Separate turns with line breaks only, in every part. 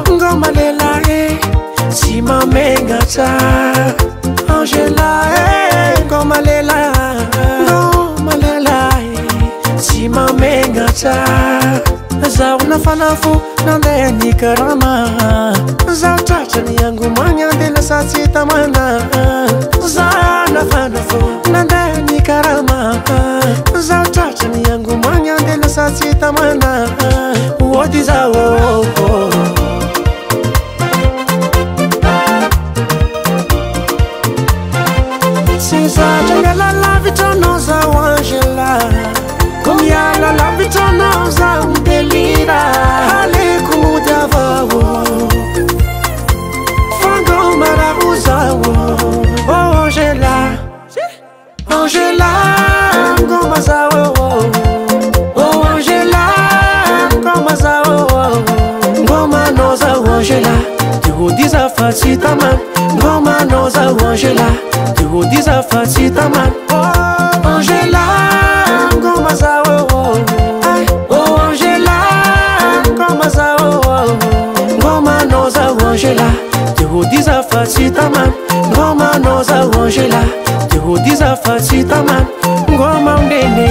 ngoma lelahy tsy mamengatra Angela ngoma lelahy tsy mamengatra zaho nafanafo nandeha ny karama zaho tratra ny angomagny andeha lasa tsy tamana zaho nafanafo nandeha ny karama zaho tratra ny angomagny andeha lasa tsy tamana ody zaho tsy zatra miala lavitranao zaho Angela Kom yala lavitranao zaho midelira haleko mody avao fangoma raho zaho Angela Angela ngoma zaho Angela ngoma zaho ngoma no zaho Angela ody zafatsy tamana ngoma no zaho Angela ody zafatsy tamana Angela ngoma zaho Angela ngoma zaho ngoma no zaho Angela ody zafatsy tamana ngoma no zaho Angela ody zafatsy tamana ngoma ndene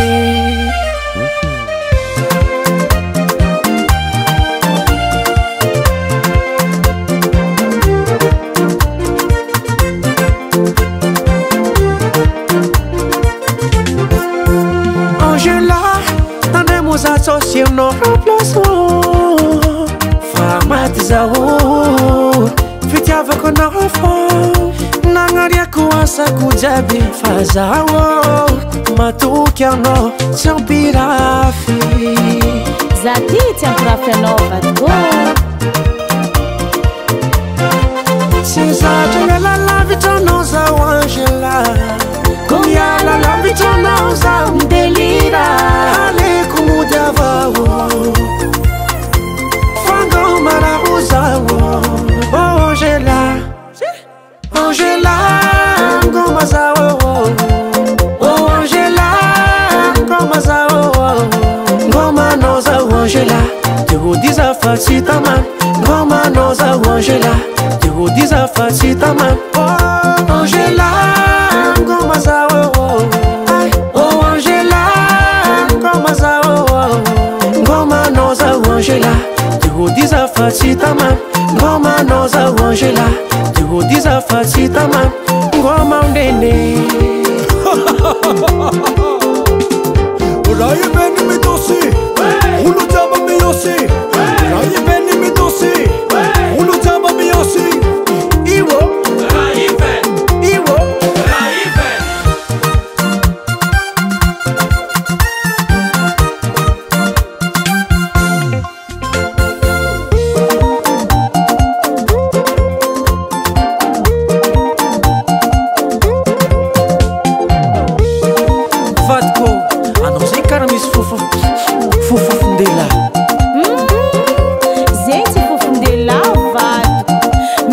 Associé no remplaçant Famaty zaho fitiavako anao fô nagnariako asako jiaby fa zaho matoky anao tsy ampirafy
za ty tsy ampirafy anao vadiko
tsy zatra miala lavitranao zaho Angela kom miala lavitranao zaho midelira haleko mody avao fangoma raho zaho Angela Angela ngoma zaho Angela ngoma zaho ngoma no zaho Angela ody zafatsy tamana ngoma no zaho Angela ody zafatsy tamana Angela ngoma zaho Angela ngoma zaho ngoma no zaho Angela ody zafatsy tamana ngoma no zaho Angela ody zafatsy tamana ngoma ndene
Raye beni mi dosi Ulu jama mi yosi Raye beni mi dosi Ulu jama mi yosi Iwo Raye ben Iwo Raye ben
Vadiko anao zay karaha misy fofofondela
zegny tsy fofondela vadiko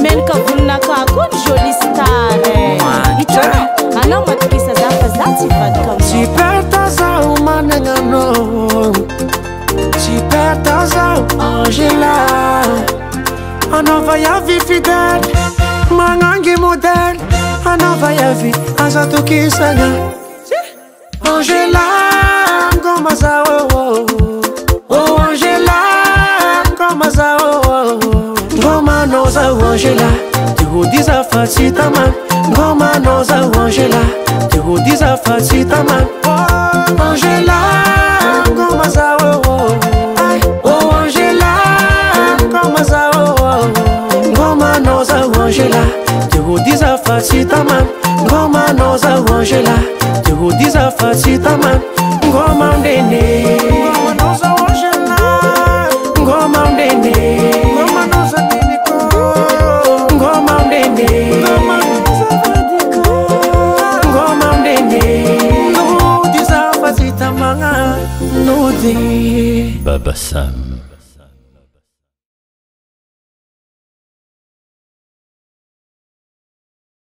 menaka volonaka koa ny jolie star hitanao anao matokisa za fa za tsy vadiko
tsy perta zaho managna anao tsy perta zaho Angela anao vaiavy fidèle magnangy modèle anao vaiavy aza tokisagna Angela ngoma zaho Angela ngoma zaho ngoma no zaho Angela ody zafatsy tamana ngoma no zaho Angela ody zafatsy tamana Angela ngoma zaho Angela ngoma zaho ngoma no zaho Angela ody zafatsy tamana ngoma no zaho Angela ody zafatsy tamana ngoma ndene ngoma no zaho Angela ngoma ndene ngoma no zadiniko ngoma ndene ngoma no zavadiko ngoma ndene ody zafatsy tamana nody
Baba Sam